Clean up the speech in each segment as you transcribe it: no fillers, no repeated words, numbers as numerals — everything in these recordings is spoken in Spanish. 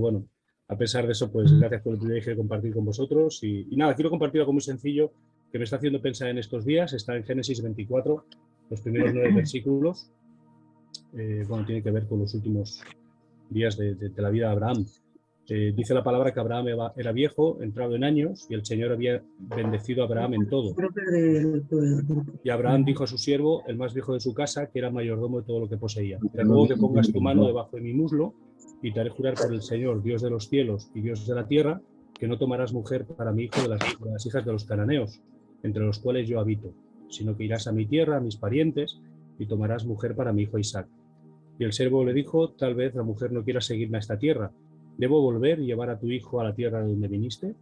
bueno, a pesar de eso, pues gracias por el privilegio de compartir con vosotros. Y nada, quiero compartir algo muy sencillo que me está haciendo pensar en estos días. Está en Génesis 24, los primeros 9 versículos. Bueno, tiene que ver con los últimos días de la vida de Abraham. Dice la palabra que Abraham era viejo, entrado en años, y el Señor había bendecido a Abraham en todo. Y Abraham dijo a su siervo, el más viejo de su casa, que era mayordomo de todo lo que poseía: te ruego que pongas tu mano debajo de mi muslo, y te haré jurar por el Señor, Dios de los cielos y Dios de la tierra, que no tomarás mujer para mi hijo de las hijas de los cananeos, entre los cuales yo habito, sino que irás a mi tierra, a mis parientes, y tomarás mujer para mi hijo Isaac. Y el siervo le dijo, tal vez la mujer no quiera seguirme a esta tierra. ¿Debo volver y llevar a tu hijo a la tierra de donde viniste?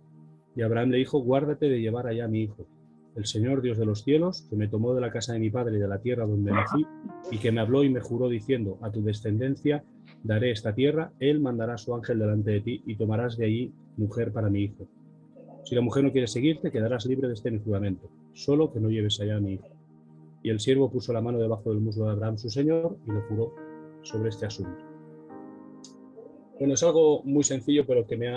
Y Abraham le dijo, guárdate de llevar allá a mi hijo. El Señor, Dios de los cielos, que me tomó de la casa de mi padre y de la tierra donde nací, y que me habló y me juró diciendo, a tu descendencia daré esta tierra, él mandará a su ángel delante de ti, y tomarás de allí mujer para mi hijo. Si la mujer no quiere seguirte, quedarás libre de este mi juramento, solo que no lleves allá a mi hijo. Y el siervo puso la mano debajo del muslo de Abraham, su señor, y lo juró sobre este asunto. Bueno, es algo muy sencillo, pero que me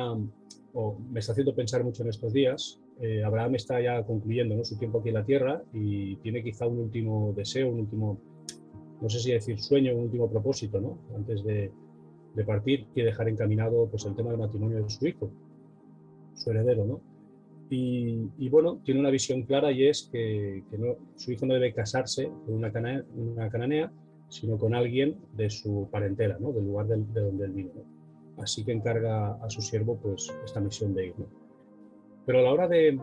está haciendo pensar mucho en estos días. Abraham está ya concluyendo, ¿no?, su tiempo aquí en la tierra, y tiene quizá un último deseo, un último, no sé si decir sueño, un último propósito, ¿no?, antes de partir, quiere dejar encaminado, pues, el tema del matrimonio de su hijo, su heredero, ¿no? Y bueno, tiene una visión clara, y es que su hijo no debe casarse con una cananea, sino con alguien de su parentela, ¿no?, del lugar de donde él vino, ¿no? Así que encarga a su siervo, pues, esta misión de ir, ¿no? Pero a la hora de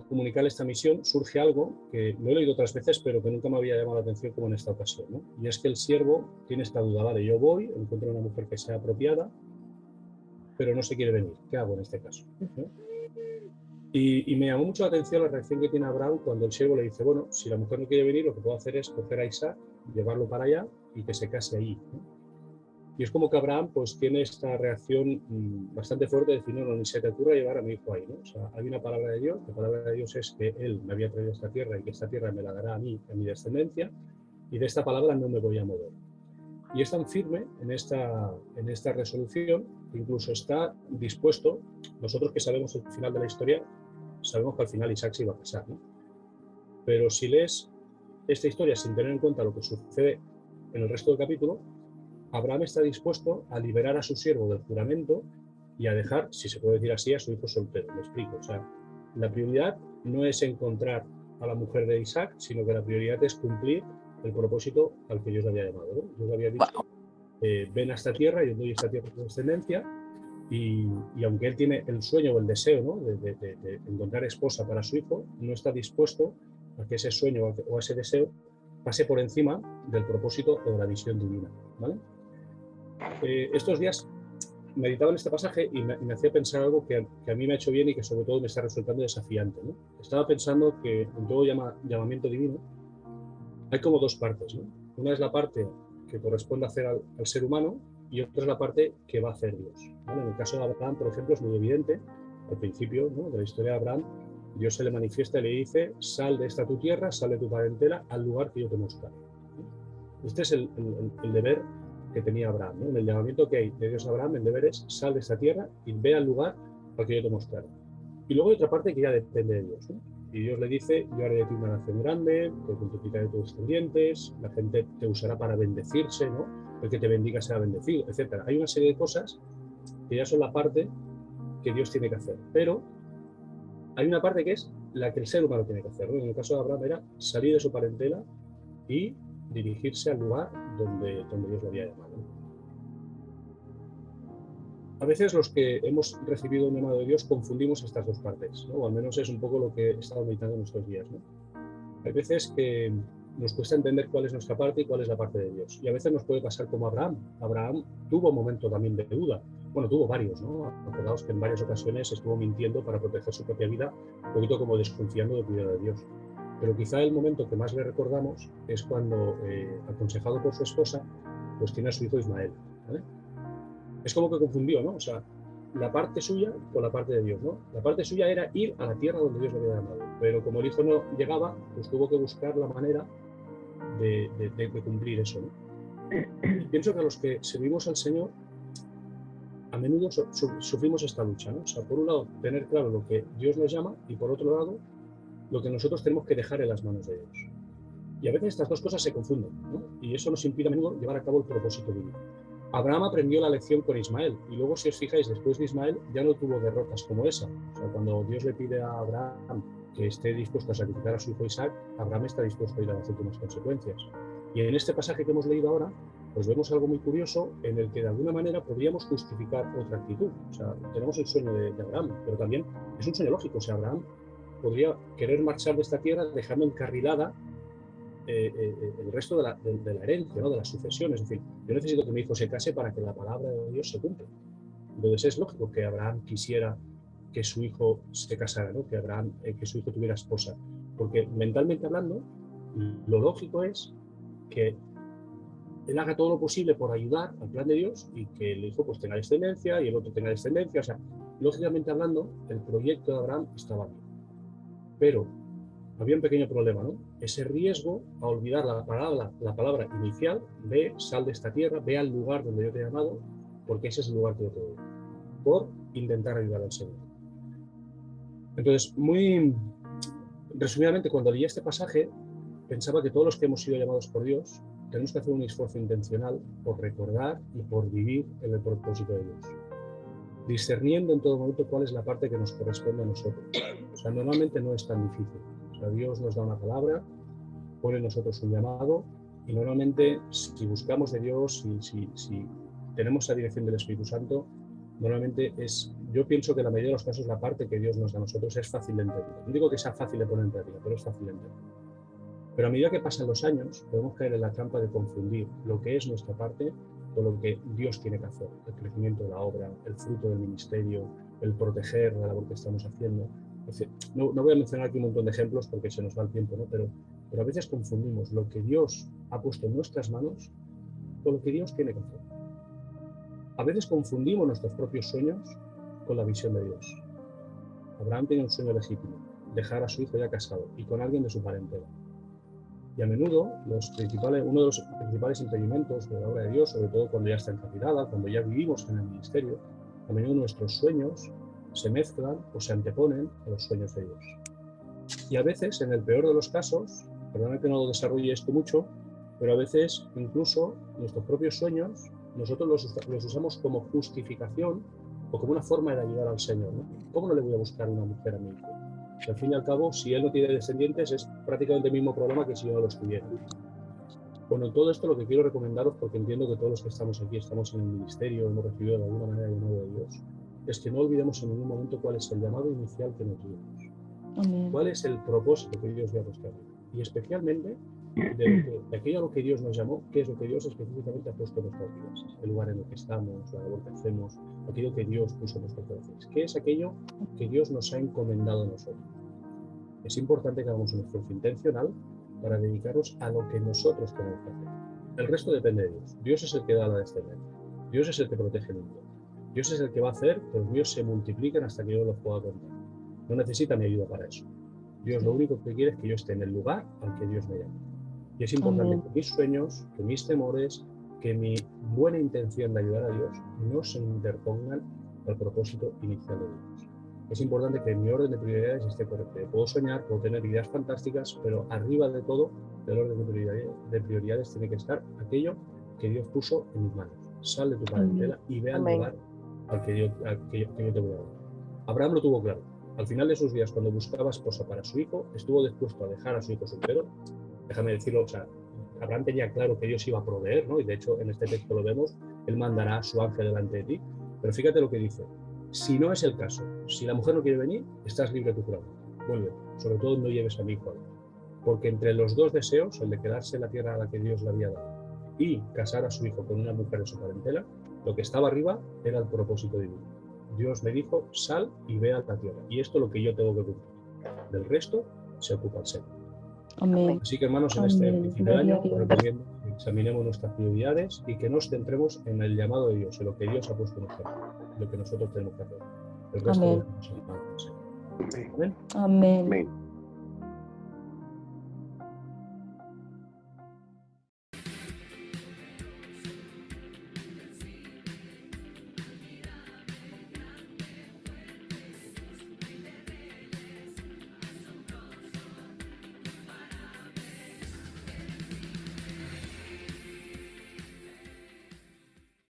comunicar esta misión surge algo que lo he leído otras veces, pero que nunca me había llamado la atención como en esta ocasión, ¿no? Y es que el siervo tiene esta duda: vale, yo voy, encuentro una mujer que sea apropiada, pero no se quiere venir. ¿Qué hago en este caso?, ¿no? Y me llamó mucho la atención la reacción que tiene Abraham cuando el siervo le dice, bueno, si la mujer no quiere venir, lo que puedo hacer es coger a Isaac, llevarlo para allá y que se case allí, ¿no? Y es como que Abraham, pues, tiene esta reacción bastante fuerte de decir, no, ni se te ocurra llevar a mi hijo ahí, ¿no? O sea, hay una palabra de Dios, la palabra de Dios es que él me había traído a esta tierra y que esta tierra me la dará a mí, a mi descendencia, y de esta palabra no me voy a mover. Y es tan firme en esta resolución que incluso está dispuesto. Nosotros que sabemos el final de la historia, sabemos que al final Isaac se iba a casar, ¿no? Pero si lees esta historia sin tener en cuenta lo que sucede en el resto del capítulo, Abraham está dispuesto a liberar a su siervo del juramento y a dejar, si se puede decir así, a su hijo soltero. Me explico. O sea, la prioridad no es encontrar a la mujer de Isaac, sino que la prioridad es cumplir el propósito al que Dios le había llamado, ¿no? Dios le había dicho, ven a esta tierra, yo doy esta tierra a tu descendencia, y aunque él tiene el sueño o el deseo, ¿no?, de encontrar esposa para su hijo, no está dispuesto a que ese sueño o ese deseo pase por encima del propósito o de la visión divina, ¿vale? Estos días meditaba en este pasaje y me hacía pensar algo que a mí me ha hecho bien y que sobre todo me está resultando desafiante, ¿no? Estaba pensando que en todo llamamiento divino hay como dos partes, ¿no? Una es la parte que corresponde hacer al ser humano, y otra es la parte que va a hacer Dios, ¿vale? En el caso de Abraham, por ejemplo, es muy evidente. Al principio, ¿no?, de la historia de Abraham, Dios se le manifiesta y le dice, sal de esta tu tierra, sal de tu parentela, al lugar que yo te mostraré. Este es el deber que tenía Abraham, ¿no? En el llamamiento que hay de Dios a Abraham, el deber es, sal de esta tierra y ve al lugar al que yo te mostraré. Y luego hay otra parte que ya depende de Dios, ¿no? Y Dios le dice, yo haré de ti una nación grande, te multiplicaré tus descendientes, la gente te usará para bendecirse, ¿no? El que te bendiga será bendecido, etc. Hay una serie de cosas que ya son la parte que Dios tiene que hacer. Pero hay una parte que es la que el ser humano tiene que hacer, ¿no? En el caso de Abraham era salir de su parentela y dirigirse al lugar donde Dios lo había llamado. A veces los que hemos recibido un llamado de Dios confundimos estas dos partes, ¿no? O al menos es un poco lo que he estado meditando en estos días, ¿no? Hay veces que nos cuesta entender cuál es nuestra parte y cuál es la parte de Dios. Y a veces nos puede pasar como Abraham. Abraham tuvo un momento también de duda. Bueno, tuvo varios, ¿no? Acordaos que en varias ocasiones estuvo mintiendo para proteger su propia vida, un poquito como desconfiando del cuidado de Dios. Pero quizá el momento que más le recordamos es cuando, aconsejado por su esposa, pues tiene a su hijo Ismael, ¿vale? Es como que confundió, ¿no? O sea, la parte suya con la parte de Dios, ¿no? La parte suya era ir a la tierra donde Dios le había llamado, pero como el hijo no llegaba, pues tuvo que buscar la manera de cumplir eso, ¿no? Pienso que a los que servimos al Señor, a menudo sufrimos esta lucha, ¿no? O sea, por un lado, tener claro lo que Dios nos llama y por otro lado, lo que nosotros tenemos que dejar en las manos de Dios. Y a veces estas dos cosas se confunden, ¿no? Y eso nos impide a menudo llevar a cabo el propósito divino. Abraham aprendió la lección con Ismael y luego, si os fijáis, después de Ismael ya no tuvo derrotas como esa. O sea, cuando Dios le pide a Abraham que esté dispuesto a sacrificar a su hijo Isaac, Abraham está dispuesto a ir a las últimas consecuencias. Y en este pasaje que hemos leído ahora, pues vemos algo muy curioso en el que de alguna manera podríamos justificar otra actitud. O sea, tenemos el sueño de Abraham, pero también es un sueño lógico. O sea, Abraham podría querer marchar de esta tierra dejando encarrilada el resto de la herencia, ¿no? De las sucesiones. Es decir, yo necesito que mi hijo se case para que la palabra de Dios se cumpla. Entonces es lógico que Abraham quisiera que su hijo se casara, ¿no? Que su hijo tuviera esposa. Porque mentalmente hablando, lo lógico es que él haga todo lo posible por ayudar al plan de Dios y que el hijo pues tenga descendencia y el otro tenga descendencia. O sea, lógicamente hablando, el proyecto de Abraham estaba bien. Pero había un pequeño problema, ¿no? Ese riesgo a olvidar la palabra inicial de sal de esta tierra, ve al lugar donde yo te he llamado, porque ese es el lugar que yo te doy, por intentar ayudar al Señor. Entonces, muy resumidamente, cuando leí este pasaje, pensaba que todos los que hemos sido llamados por Dios tenemos que hacer un esfuerzo intencional por recordar y por vivir en el propósito de Dios, discerniendo en todo momento cuál es la parte que nos corresponde a nosotros. O sea, normalmente no es tan difícil. O sea, Dios nos da una palabra, pone en nosotros un llamado y normalmente si buscamos de Dios, si tenemos la dirección del Espíritu Santo, normalmente yo pienso que en la mayoría de los casos la parte que Dios nos da a nosotros es fácil de entender. No digo que sea fácil de poner en práctica, pero es fácil de entender. Pero a medida que pasan los años, podemos caer en la trampa de confundir lo que es nuestra parte con lo que Dios tiene que hacer. El crecimiento de la obra, el fruto del ministerio, el proteger la labor que estamos haciendo. Es decir, no voy a mencionar aquí un montón de ejemplos porque se nos va el tiempo, ¿no? Pero a veces confundimos lo que Dios ha puesto en nuestras manos con lo que Dios tiene que hacer. A veces confundimos nuestros propios sueños con la visión de Dios. Abraham tenía un sueño legítimo, dejar a su hijo ya casado y con alguien de su parentela. Y a menudo uno de los principales impedimentos de la obra de Dios, sobre todo cuando ya está encarrilada, cuando ya vivimos en el ministerio, a menudo nuestros sueños se mezclan o se anteponen a los sueños de Dios. Y a veces, en el peor de los casos, perdona que no lo desarrolle esto mucho, pero a veces incluso nuestros propios sueños nosotros los usamos como justificación o como una forma de ayudar al Señor, ¿no? ¿Cómo no le voy a buscar una mujer a mi hijo? Si al fin y al cabo, si él no tiene descendientes, es prácticamente el mismo problema que si yo no los tuviera. Bueno, todo esto lo que quiero recomendaros, porque entiendo que todos los que estamos aquí estamos en el ministerio, hemos recibido de alguna manera el llamado de Dios, es que no olvidemos en ningún momento cuál es el llamado inicial que nos dimos. Amén. ¿Cuál es el propósito que Dios dio a nuestra vida? Y especialmente, de aquello a lo que Dios nos llamó, qué es lo que Dios específicamente ha puesto en nuestras vidas, el lugar en el que estamos, la labor que hacemos, aquello que Dios puso en nuestros corazones. ¿Qué es aquello que Dios nos ha encomendado a nosotros? Es importante que hagamos un esfuerzo intencional para dedicarnos a lo que nosotros tenemos que hacer. El resto depende de Dios. Dios es el que da la descendencia. Dios es el que protege el mundo. Dios es el que va a hacer que los míos se multipliquen hasta que yo los pueda contar. No necesita mi ayuda para eso. Dios lo único que quiere es que yo esté en el lugar al que Dios me llama. Y es importante que mis sueños, que mis temores, que mi buena intención de ayudar a Dios no se interpongan al propósito inicial de Dios. Es importante que mi orden de prioridades esté correcto. Puedo soñar, puedo tener ideas fantásticas, pero arriba de todo, del orden de prioridades tiene que estar aquello que Dios puso en mis manos. Sal de tu parentela y ve al lugar al que yo te voy a dar. Abraham lo tuvo claro. Al final de sus días, cuando buscaba esposa para su hijo, estuvo dispuesto a dejar a su hijo soltero. Déjame decirlo, o sea, Abraham tenía claro que Dios iba a proveer, ¿no? Y de hecho, en este texto lo vemos, él mandará a su ángel delante de ti. Pero fíjate lo que dice. Si no es el caso, si la mujer no quiere venir, estás libre de tu trabajo. Vuelve. Sobre todo no lleves a mi hijo. Porque entre los dos deseos, el de quedarse en la tierra a la que Dios le había dado y casar a su hijo con una mujer de su parentela, lo que estaba arriba era el propósito divino. Dios me dijo, sal y ve a la tierra. Y esto es lo que yo tengo que cumplir. Del resto se ocupa el Señor. Amén. Así que, hermanos, en este principio de año, os recomiendo que examinemos nuestras prioridades y que nos centremos en el llamado de Dios, en lo que Dios ha puesto en nuestra vida, lo que nosotros tenemos que hacer. El resto Amén. lo hacemos en el Señor. Amén. Amén.